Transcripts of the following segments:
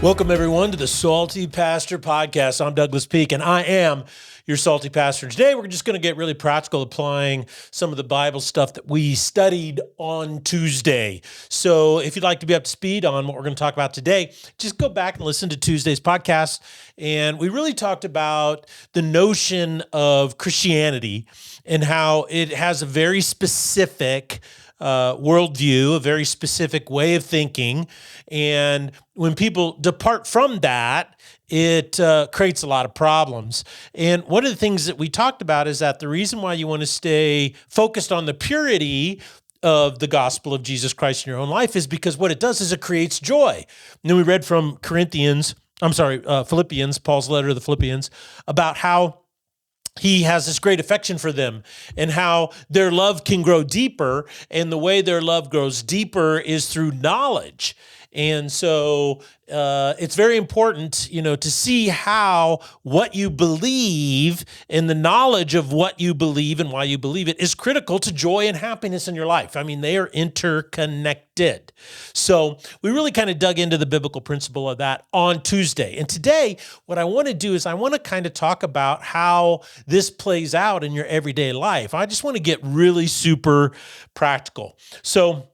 Welcome, everyone, to the Salty Pastor Podcast. I'm Douglas Peak, and I am your Salty Pastor. Today, we're just going to get really practical, applying some of the Bible stuff that we studied on Tuesday. So if you'd like to be up to speed on what we're going to talk about today, just go back and listen to Tuesday's podcast. And we really talked about the notion of Christianity and how it has a very specific worldview, a very specific way of thinking. And when people depart from that, it creates a lot of problems. And one of the things that we talked about is that the reason why you want to stay focused on the purity of the gospel of Jesus Christ in your own life is because what it does is it creates joy. And then we read from Philippians, Paul's letter to the Philippians, about how he has this great affection for them and how their love can grow deeper. And the way their love grows deeper is through knowledge. And so it's very important, to see how what you believe and the knowledge of what you believe and why you believe it is critical to joy and happiness in your life. I mean, they are interconnected. So we really kind of dug into the biblical principle of that on Tuesday. And today, what I want to do is I want to kind of talk about how this plays out in your everyday life. I just want to get really super practical. So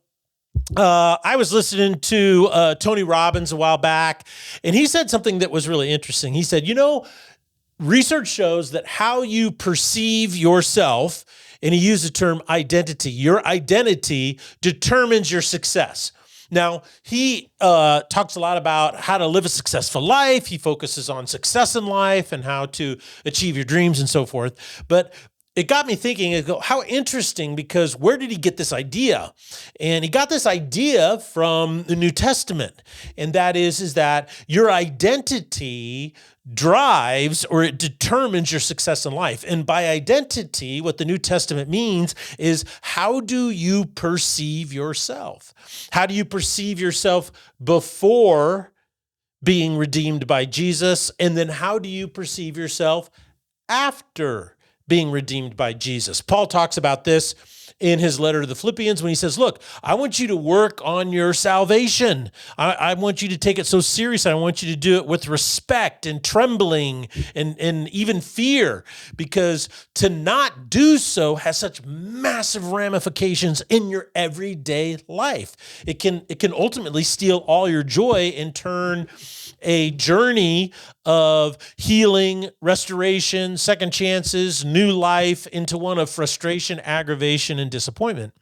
I was listening to Tony Robbins a while back, and he said something that was really interesting. He said, research shows that how you perceive yourself, and he used the term identity, your identity determines your success. Now, he talks a lot about how to live a successful life. He focuses on success in life and how to achieve your dreams and so forth. But it got me thinking, how interesting, because where did he get this idea? And he got this idea from the New Testament. And that is that your identity drives, or it determines, your success in life. And by identity, what the New Testament means is, how do you perceive yourself? How do you perceive yourself before being redeemed by Jesus? And then how do you perceive yourself after being redeemed by Jesus? Paul talks about this in his letter to the Philippians when he says, look, I want you to work on your salvation. I want you to take it so serious. I want you to do it with respect and trembling and even fear, because to not do so has such massive ramifications in your everyday life. It can ultimately steal all your joy and turn a journey of healing, restoration, second chances, new life into one of frustration, aggravation, and disappointment.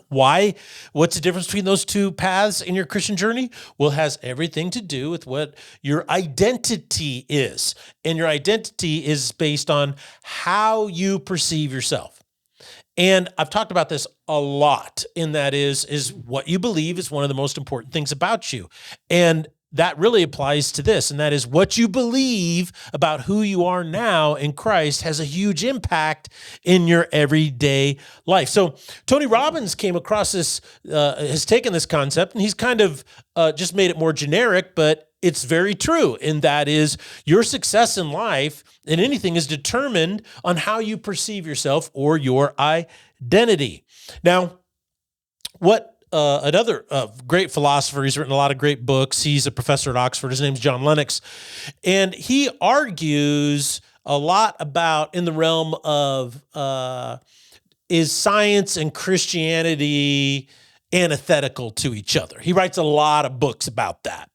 Why? What's the difference between those two paths in your Christian journey? Well, it has everything to do with what your identity is. And your identity is based on how you perceive yourself. And I've talked about this a lot, and that is what you believe is one of the most important things about you. And that really applies to this, and that is what you believe about who you are now in Christ has a huge impact in your everyday life. So Tony Robbins came across this, has taken this concept, and he's kind of just made it more generic, but it's very true. And that is, your success in life and anything is determined on how you perceive yourself or your identity. Now, another great philosopher, he's written a lot of great books. He's a professor at Oxford. His name's John Lennox. And he argues a lot about, in the realm of, is science and Christianity antithetical to each other? He writes a lot of books about that.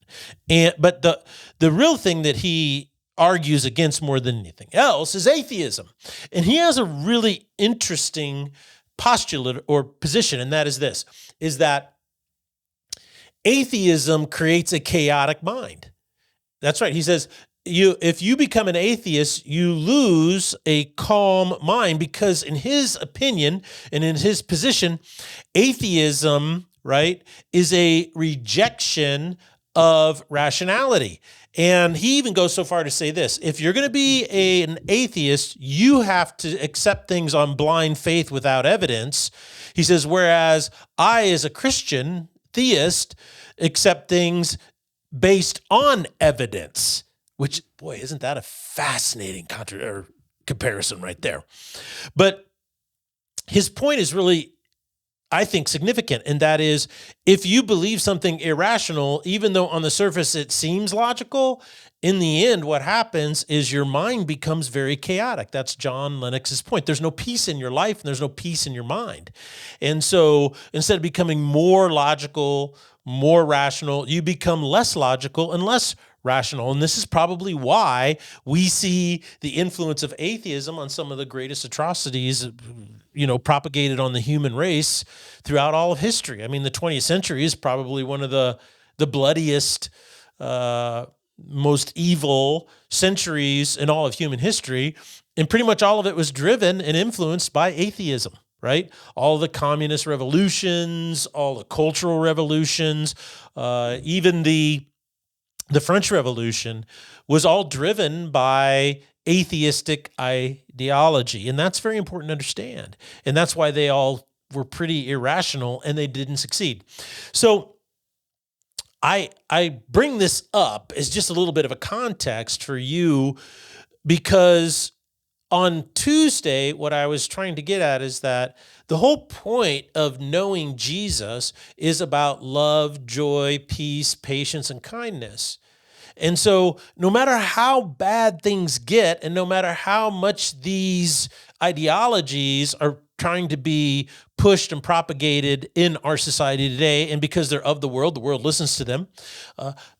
But the real thing that he argues against more than anything else is atheism. And he has a really interesting postulate or position, and that is this, is that atheism creates a chaotic mind. That's right. He says, if you become an atheist, you lose a calm mind, because in his opinion and in his position, atheism, right, is a rejection of rationality. And he even goes so far to say this: if you're going to be an atheist, you have to accept things on blind faith without evidence. He says, whereas I, as a Christian theist, accept things based on evidence, which, boy, isn't that a fascinating comparison right there? But his point is really I think, significant. And that is, if you believe something irrational, even though on the surface it seems logical, in the end, what happens is your mind becomes very chaotic. That's John Lennox's point. There's no peace in your life and there's no peace in your mind. And so instead of becoming more logical, more rational, you become less logical and less rational. And this is probably why we see the influence of atheism on some of the greatest atrocities, propagated on the human race throughout all of history. I mean, the 20th century is probably one of the bloodiest, most evil centuries in all of human history. And pretty much all of it was driven and influenced by atheism, right? All the communist revolutions, all the cultural revolutions, even the French Revolution was all driven by atheistic ideology. And that's very important to understand. And that's why they all were pretty irrational and they didn't succeed. So I bring this up as just a little bit of a context for you, because on Tuesday, what I was trying to get at is that the whole point of knowing Jesus is about love, joy, peace, patience, and kindness. And so no matter how bad things get, and no matter how much these ideologies are trying to be pushed and propagated in our society today, and because they're of the world listens to them,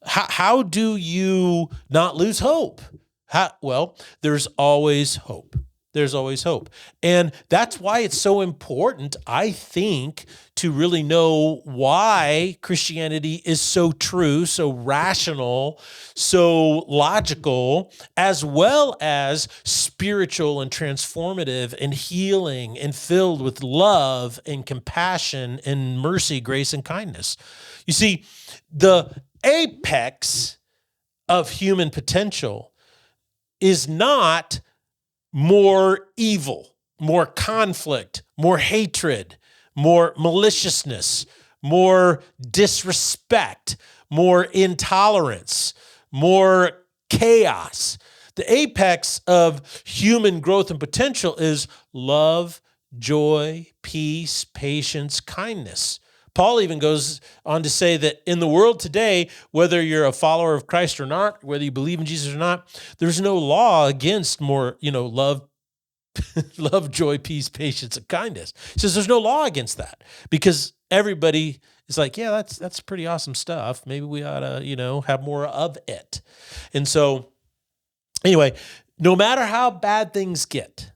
how do you not lose hope? Well, there's always hope. There's always hope. And that's why it's so important, I think, to really know why Christianity is so true, so rational, so logical, as well as spiritual and transformative and healing and filled with love and compassion and mercy, grace, and kindness. You see, the apex of human potential is not more evil, more conflict, more hatred, more maliciousness, more disrespect, more intolerance, more chaos. The apex of human growth and potential is love, joy, peace, patience, kindness. Paul even goes on to say that in the world today, whether you're a follower of Christ or not, whether you believe in Jesus or not, there's no law against more, love, love, joy, peace, patience, and kindness. He says there's no law against that, because everybody is like, yeah, that's pretty awesome stuff. Maybe we ought to, have more of it. And so anyway, no matter how bad things get,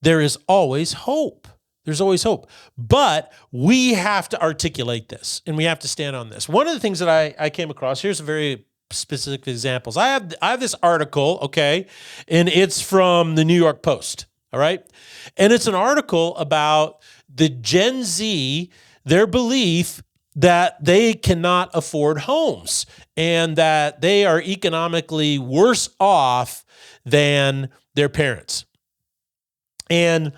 there is always hope. There's always hope. But we have to articulate this, and we have to stand on this. One of the things that I came across, here's a very specific examples. I have this article, okay, and it's from the New York Post, all right? And it's an article about the Gen Z, their belief that they cannot afford homes and that they are economically worse off than their parents. And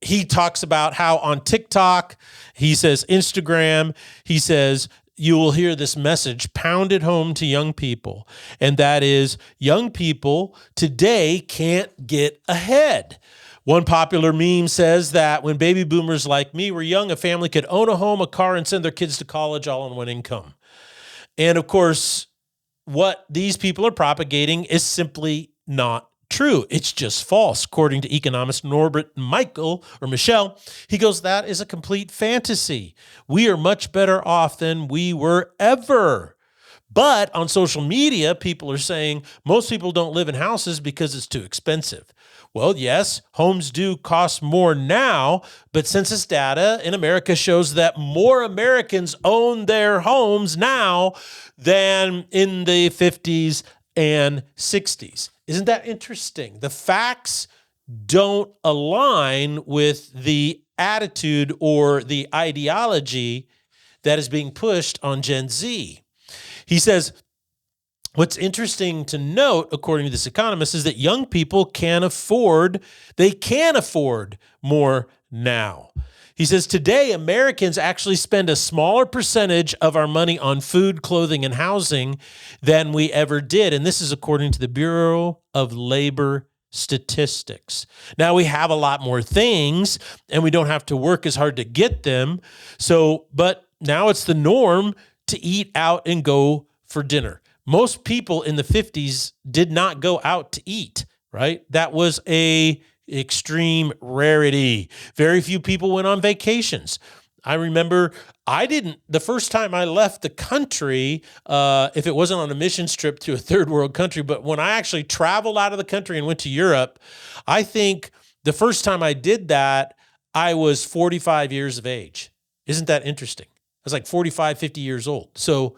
he talks about how on TikTok, he says Instagram, he says you will hear this message pounded home to young people. And that is, young people today can't get ahead. One popular meme says that when baby boomers like me were young, a family could own a home, a car, and send their kids to college all on one income. And of course, what these people are propagating is simply not true. It's just false. According to economist Norbert Michel, he goes, that is a complete fantasy. We are much better off than we were ever. But on social media, people are saying most people don't live in houses because it's too expensive. Well, yes, homes do cost more now, but census data in America shows that more Americans own their homes now than in the 50s and 60s. Isn't that interesting? The facts don't align with the attitude or the ideology that is being pushed on Gen Z. He says, what's interesting to note, according to this economist, is that young people can afford more now. He says, today, Americans actually spend a smaller percentage of our money on food, clothing, and housing than we ever did. And this is according to the Bureau of Labor statistics. Now we have a lot more things and we don't have to work as hard to get them. But now it's the norm to eat out and go for dinner. Most people in the 50s did not go out to eat, right? That was a extreme rarity. Very few people went on vacations. I remember the first time I left the country, if it wasn't on a mission trip to a third world country, but when I actually traveled out of the country and went to Europe, I think the first time I did that, I was 45 years of age. Isn't that interesting? I was like 45, 50 years old. So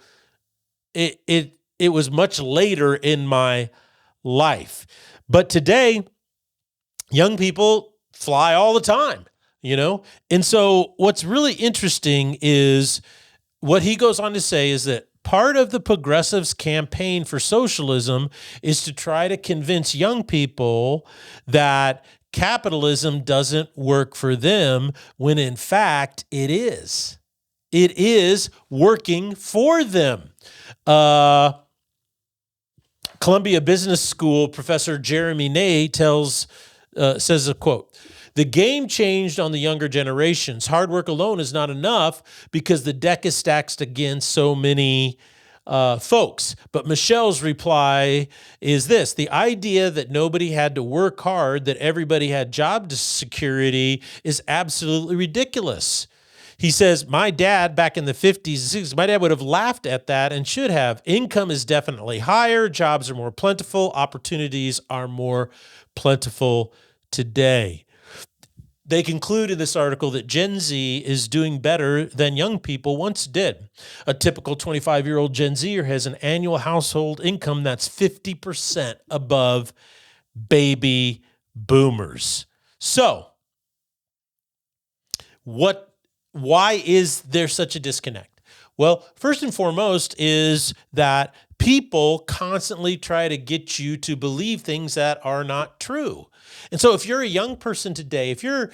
it was much later in my life. But today, young people fly all the time. And so what's really interesting is what he goes on to say is that part of the progressives' campaign for socialism is to try to convince young people that capitalism doesn't work for them, when in fact it is. It is working for them. Columbia Business School professor Jeremy Ney says a quote, "The game changed on the younger generations. Hard work alone is not enough because the deck is stacked against so many folks." But Michel's reply is this: the idea that nobody had to work hard, that everybody had job security, is absolutely ridiculous. He says, my dad back in the 50s and 60s, my dad would have laughed at that and should have. Income is definitely higher. Jobs are more plentiful. Opportunities are more plentiful today. They conclude in this article that Gen Z is doing better than young people once did. A typical 25-year-old Gen Zer has an annual household income that's 50% above baby boomers. So, why is there such a disconnect? Well, first and foremost is that people constantly try to get you to believe things that are not true. And so if you're a young person today, if you're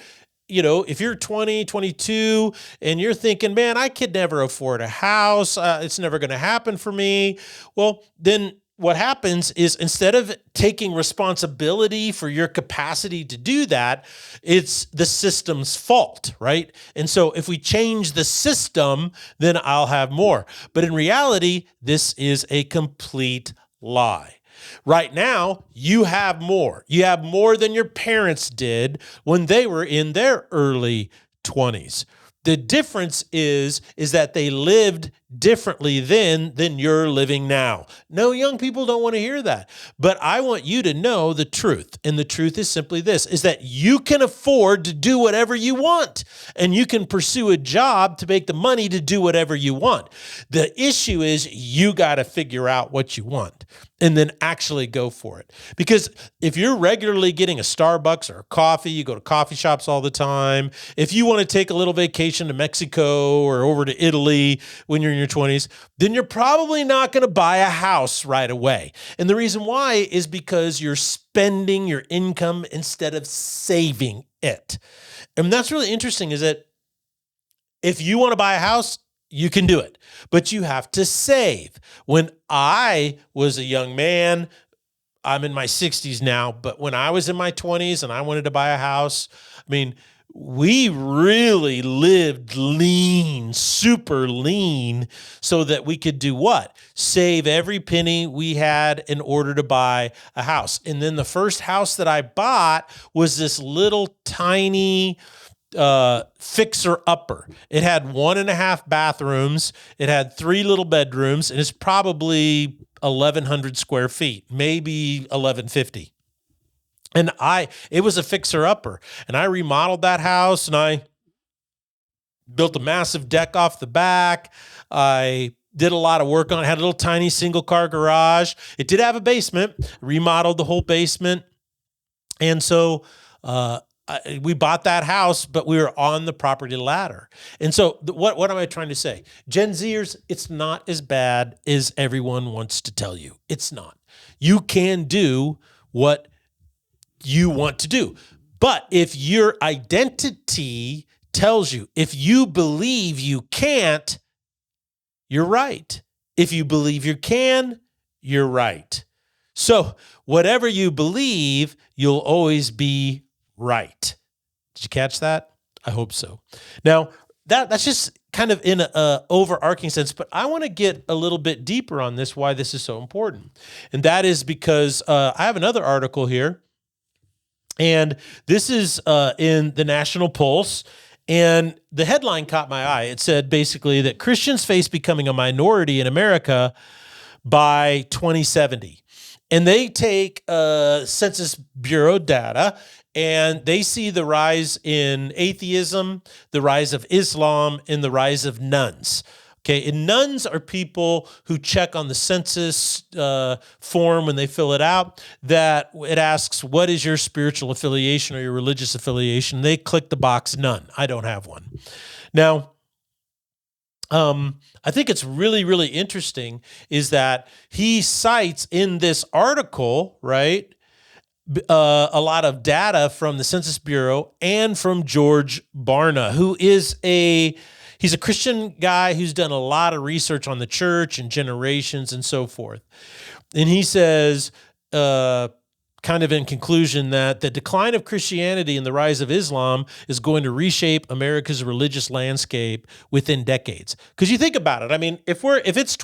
20, 22, and you're thinking, man, I could never afford a house, it's never going to happen for me. Well, then what happens is, instead of taking responsibility for your capacity to do that, it's the system's fault, right? And so if we change the system, then I'll have more. But in reality, this is a complete lie. Right now, you have more. You have more than your parents did when they were in their early 20s. The difference is that they lived differently then than you're living now. No, young people don't want to hear that. But I want you to know the truth. And the truth is simply this, is that you can afford to do whatever you want. And you can pursue a job to make the money to do whatever you want. The issue is you got to figure out what you want and then actually go for it. Because if you're regularly getting a Starbucks or a coffee, you go to coffee shops all the time. If you want to take a little vacation to Mexico or over to Italy when you're in your 20s, then you're probably not going to buy a house right away. And the reason why is because you're spending your income instead of saving it. And that's really interesting, is that if you want to buy a house, you can do it, but you have to save. When I was a young man, I'm in my 60s now, but when I was in my 20s and I wanted to buy a house, we really lived lean, super lean, so that we could do what? Save every penny we had in order to buy a house. And then the first house that I bought was this little tiny fixer-upper. It had 1.5 bathrooms. It had 3 little bedrooms, and it's probably 1,100 square feet, maybe 1,150. And it was a fixer-upper, and I remodeled that house, and I built a massive deck off the back. I did a lot of work on it. Had a little tiny single-car garage. It did have a basement. Remodeled the whole basement, and so we bought that house, but we were on the property ladder. And so what am I trying to say? Gen Zers, it's not as bad as everyone wants to tell you. It's not. You can do what you want to do. But if your identity tells you, if you believe you can't, you're right. If you believe you can, you're right. So whatever you believe, you'll always be right. Did you catch that? I hope so. Now, that's just kind of in an overarching sense, but I want to get a little bit deeper on this, why this is so important. And that is because I have another article here, and this is in the National Pulse, and the headline caught my eye. It said basically that Christians face becoming a minority in America by 2070. And they take Census Bureau data, and they see the rise in atheism, the rise of Islam, and the rise of nuns. Okay, and nuns are people who check on the census form when they fill it out, that it asks, what is your spiritual affiliation or your religious affiliation? They click the box, none. I don't have one. Now, I think it's really, really interesting is that he cites in this article, right, a lot of data from the Census Bureau and from George Barna, who is he's a Christian guy who's done a lot of research on the church and generations and so forth. And he says, kind of in conclusion, that the decline of Christianity and the rise of Islam is going to reshape America's religious landscape within decades. Because you think about it, I mean, if it's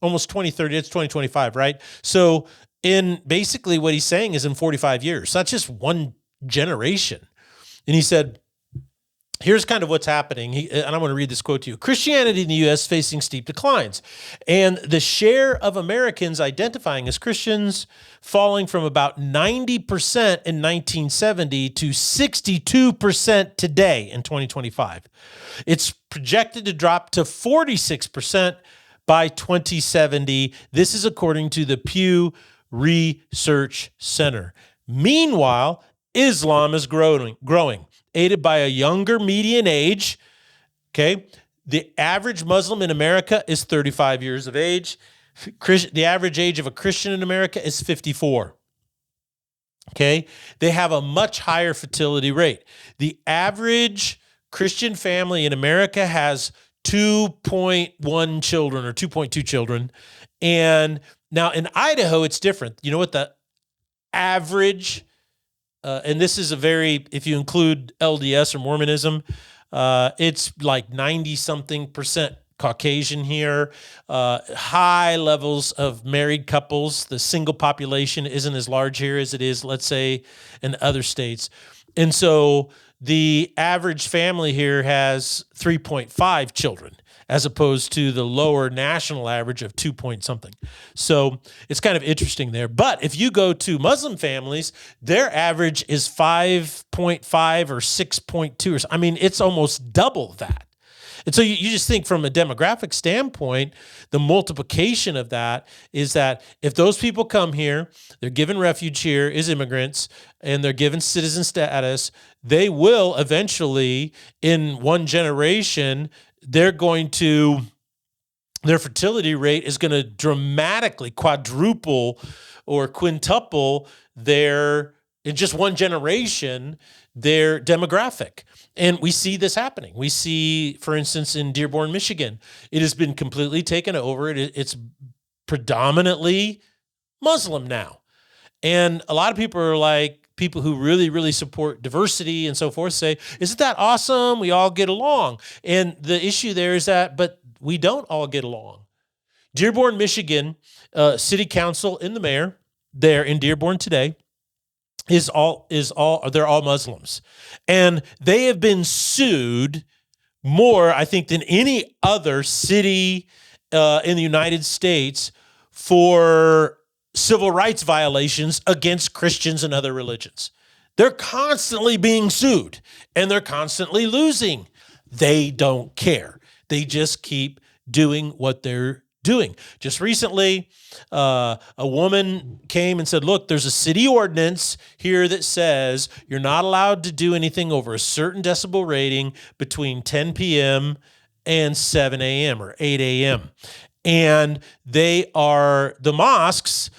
almost 2030, it's 2025, right? So in basically what he's saying is in 45 years, that's just one generation. And he said, here's kind of what's happening. And I'm going to read this quote to you. Christianity in the U.S. facing steep declines, and the share of Americans identifying as Christians falling from about 90% in 1970 to 62% today in 2025. It's projected to drop to 46% by 2070. This is according to the Pew Research Center. Meanwhile, Islam is growing, aided by a younger median age. Okay. The average Muslim in America is 35 years of age. The average age of a Christian in America is 54. Okay. They have a much higher fertility rate. The average Christian family in America has 2.1 children or 2.2 children. And now in Idaho, it's different. You know what the average and this is if you include LDS or Mormonism, it's like 90-something% Caucasian here, high levels of married couples. The single population isn't as large here as it is, let's say, in other states. And so the average family here has 3.5 children, as opposed to the lower national average of 2-point-something. So it's kind of interesting there. But if you go to Muslim families, their average is 5.5 or 6.2. I mean, it's almost double that. And so you just think from a demographic standpoint, the multiplication of that is that if those people come here, they're given refuge here as immigrants, and they're given citizen status, they will eventually, in one generation, their fertility rate is going to dramatically quadruple or quintuple in just one generation, their demographic. And we see this happening. We see, for instance, in Dearborn, Michigan, it has been completely taken over. It's predominantly Muslim now. And a lot of people are like, people who really, really support diversity and so forth say, isn't that awesome? We all get along. And the issue there is that, but we don't all get along. Dearborn, Michigan, city council and the mayor there in Dearborn today they're all Muslims. And they have been sued more, I think, than any other city in the United States for civil rights violations against Christians and other religions. They're constantly being sued, and they're constantly losing. They don't care. They just keep doing what they're doing. Just recently, a woman came and said, look, there's a city ordinance here that says you're not allowed to do anything over a certain decibel rating between 10 p.m. and 7 a.m. or 8 a.m. And the mosques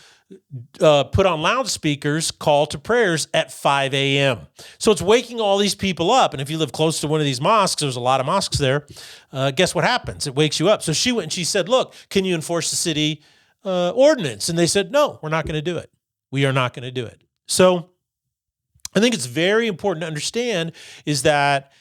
put on loudspeakers, call to prayers at 5 a.m. So it's waking all these people up. And if you live close to one of these mosques, there's a lot of mosques there. Guess what happens? It wakes you up. So she went and she said, look, can you enforce the city ordinance. And they said, no, we're not going to do it. We are not going to do it. So I think it's very important to understand is that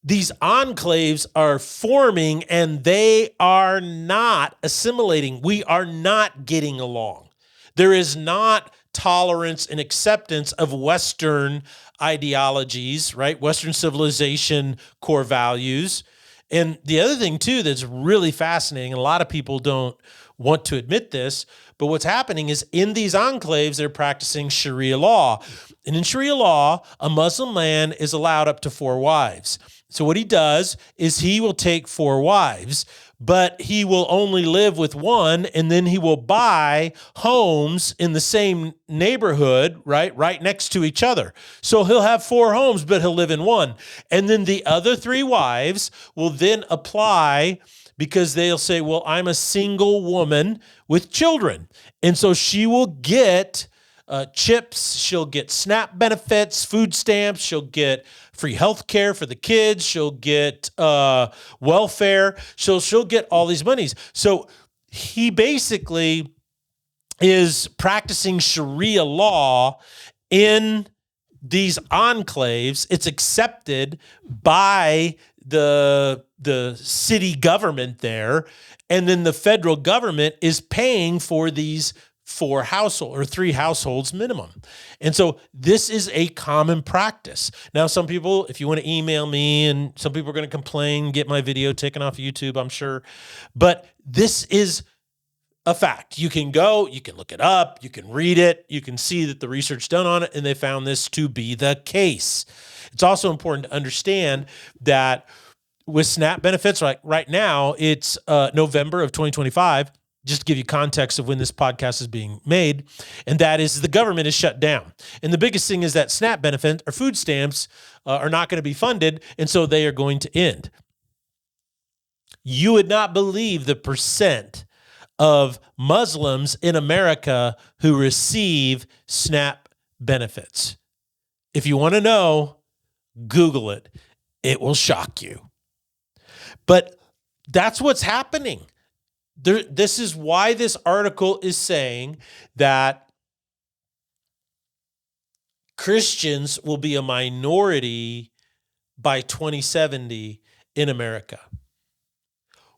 these enclaves are forming and they are not assimilating. We are not getting along. There is not tolerance and acceptance of Western ideologies, right? Western civilization core values. And the other thing too that's really fascinating, and a lot of people don't want to admit this, but what's happening is in these enclaves, they're practicing Sharia law. And in Sharia law, a Muslim man is allowed up to 4 wives. So what he does is he will take 4 wives, but he will only live with one, and then he will buy homes in the same neighborhood, right next to each other. So he'll have 4 homes, but he'll live in one. And then the other 3 wives will then apply because they'll say, well, I'm a single woman with children. And so she will get chips, she'll get SNAP benefits, food stamps, she'll get free health care for the kids, she'll get welfare, she'll get all these monies. So he basically is practicing Sharia law in these enclaves. It's accepted by the city government there, and then the federal government is paying for these 4 households or 3 households minimum. And so this is a common practice. Now, some people, if you want to email me, and some people are going to complain, get my video taken off YouTube, I'm sure. But this is a fact. You can go, you can look it up, you can read it, you can see that the research done on it, and they found this to be the case. It's also important to understand that with SNAP benefits, like right now, it's November of 2025, just to give you context of when this podcast is being made, and that is the government is shut down. And the biggest thing is that SNAP benefit or food stamps are not going to be funded, and so they are going to end. You would not believe the percent of Muslims in America who receive SNAP benefits. If you want to know, Google it. It will shock you. But that's what's happening. This is why this article is saying that Christians will be a minority by 2070 in America.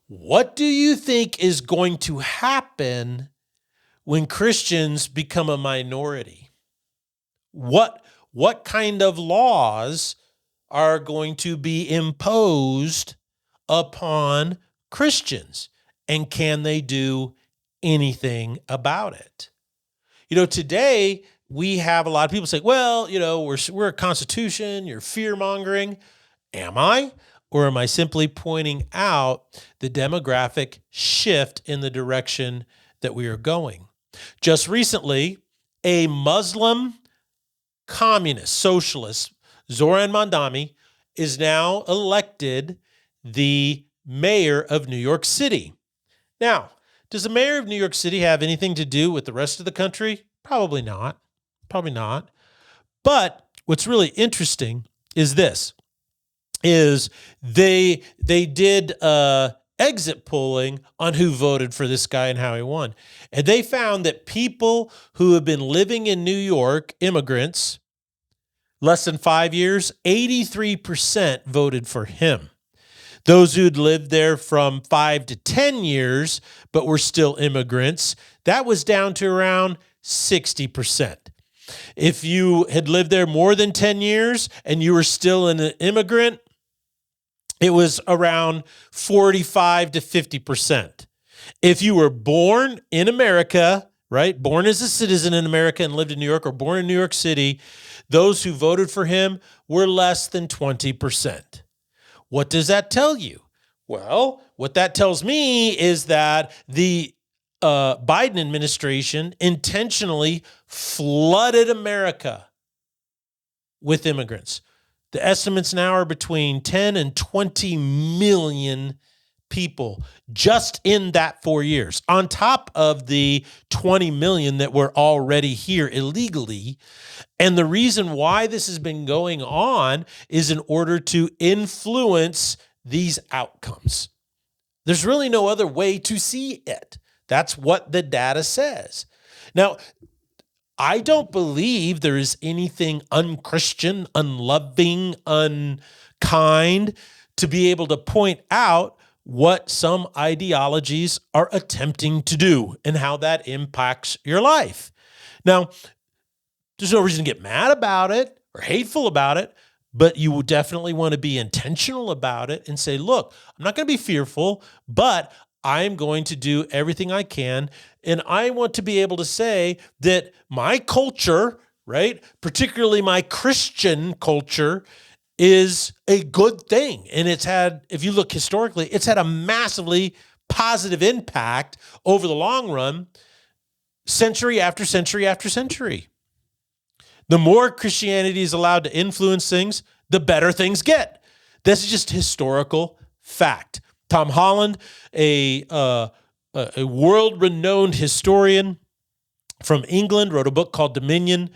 What do you think is going to happen when Christians become a minority? What kind of laws are going to be imposed upon Christians? And can they do anything about it? Today we have a lot of people say, well, we're a constitution, you're fear-mongering. Am I? Or am I simply pointing out the demographic shift in the direction that we are going? Just recently, a Muslim communist, socialist, Zoran Mandami, is now elected the mayor of New York City. Now, does the mayor of New York City have anything to do with the rest of the country? Probably not. Probably not. But what's really interesting is this, is they did exit polling on who voted for this guy and how he won. And they found that people who have been living in New York, immigrants, less than 5 years, 83% voted for him. Those who'd lived there from 5 to 10 years, but were still immigrants, that was down to around 60%. If you had lived there more than 10 years and you were still an immigrant, it was around 45 to 50%. If you were born in America, right, born as a citizen in America and lived in New York, or born in New York City, those who voted for him were less than 20%. What does that tell you? Well, what that tells me is that the Biden administration intentionally flooded America with immigrants. The estimates now are between 10 and 20 million people just in that 4 years, on top of the 20 million that were already here illegally. And the reason why this has been going on is in order to influence these outcomes. There's really no other way to see it. That's what the data says. Now, I don't believe there is anything unchristian, unloving, unkind to be able to point out what some ideologies are attempting to do and how that impacts your life. Now, there's no reason to get mad about it or hateful about it, but you will definitely want to be intentional about it and say, look, I'm not going to be fearful, but I'm going to do everything I can. And I want to be able to say that my culture, right, particularly my Christian culture, is a good thing. And it's had, if you look historically, it's had a massively positive impact over the long run, century after century after century. The more Christianity is allowed to influence things, the better things get. This is just historical fact. Tom Holland, a world-renowned historian from England, wrote a book called Dominion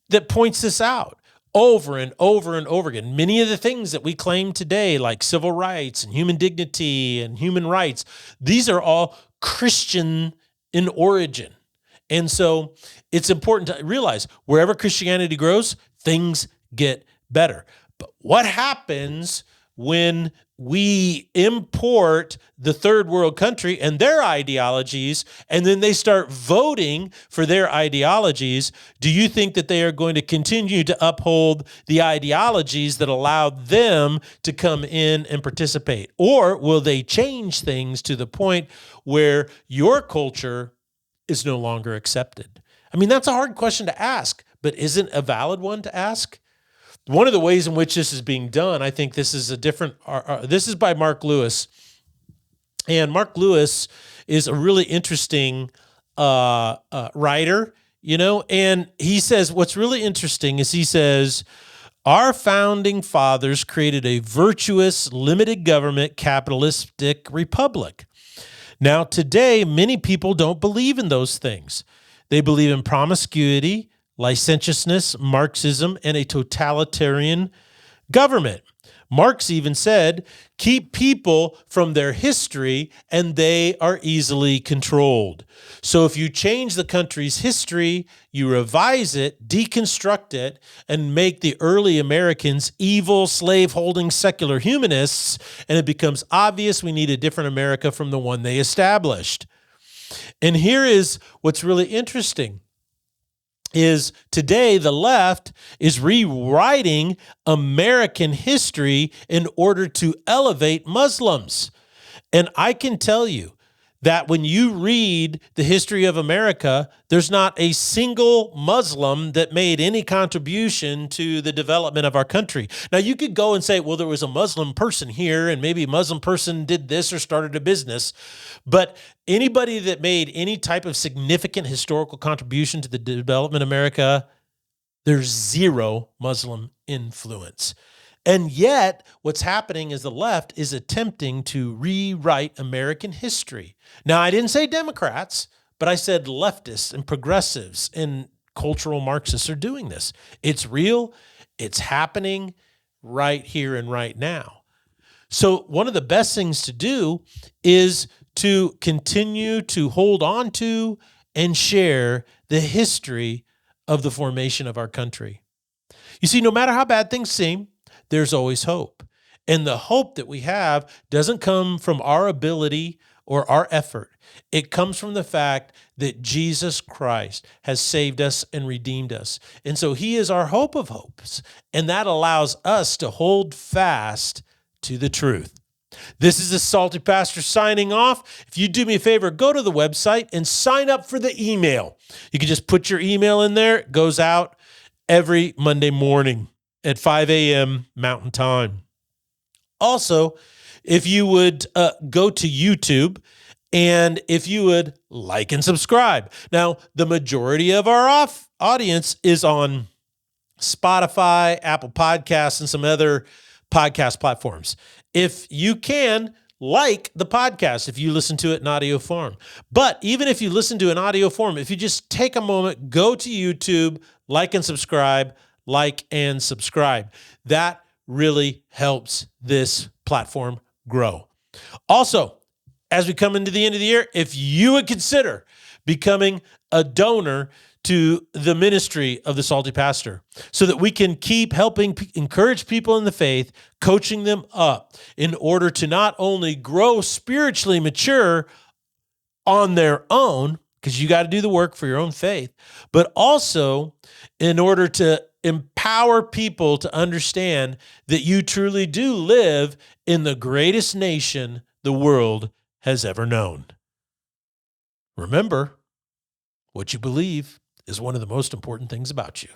that points this out over and over and over again. Many of the things that we claim today, like civil rights and human dignity and human rights, these are all Christian in origin. And so it's important to realize wherever Christianity grows, things get better. But what happens when we import the third world country and their ideologies, and then they start voting for their ideologies? Do you think that they are going to continue to uphold the ideologies that allowed them to come in and participate? Or will they change things to the point where your culture is no longer accepted? I mean, that's a hard question to ask, but isn't a valid one to ask? One of the ways in which this is being done, I think this is a different, this is by Mark Lewis. And Mark Lewis is a really interesting writer, and he says, what's really interesting is he says, our founding fathers created a virtuous, limited government, capitalistic republic. Now, today, many people don't believe in those things. They believe in promiscuity, licentiousness, Marxism, and a totalitarian government. Marx even said, keep people from their history and they are easily controlled. So if you change the country's history, you revise it, deconstruct it, and make the early Americans evil, slave-holding secular humanists, and it becomes obvious we need a different America from the one they established. And here is what's really interesting. Is today the left is rewriting American history in order to elevate Muslims. And I can tell you that when you read the history of America, there's not a single Muslim that made any contribution to the development of our country. Now, you could go and say, well, there was a Muslim person here, and maybe a Muslim person did this or started a business. But anybody that made any type of significant historical contribution to the development of America, there's zero Muslim influence. And yet, what's happening is the left is attempting to rewrite American history. Now, I didn't say Democrats, but I said leftists and progressives and cultural Marxists are doing this. It's real. It's happening right here and right now. So one of the best things to do is to continue to hold on to and share the history of the formation of our country. You see, no matter how bad things seem, there's always hope. And the hope that we have doesn't come from our ability or our effort. It comes from the fact that Jesus Christ has saved us and redeemed us. And so he is our hope of hopes. And that allows us to hold fast to the truth. This is the Salty Pastor signing off. If you do me a favor, go to the website and sign up for the email. You can just put your email in there. It goes out every Monday morning at 5 a.m. Mountain Time. Also, if you would go to YouTube and if you would like and subscribe. Now, the majority of our audience is on Spotify, Apple Podcasts, and some other podcast platforms. If you can, like the podcast if you listen to it in audio form. But even if you listen to an audio form, if you just take a moment, go to YouTube, like and subscribe, that really helps this platform grow. Also, as we come into the end of the year, if you would consider becoming a donor to the ministry of the Salty Pastor so that we can keep helping encourage people in the faith, coaching them up in order to not only grow spiritually mature on their own, because you got to do the work for your own faith, but also in order to empower people to understand that you truly do live in the greatest nation the world has ever known. Remember, what you believe is one of the most important things about you.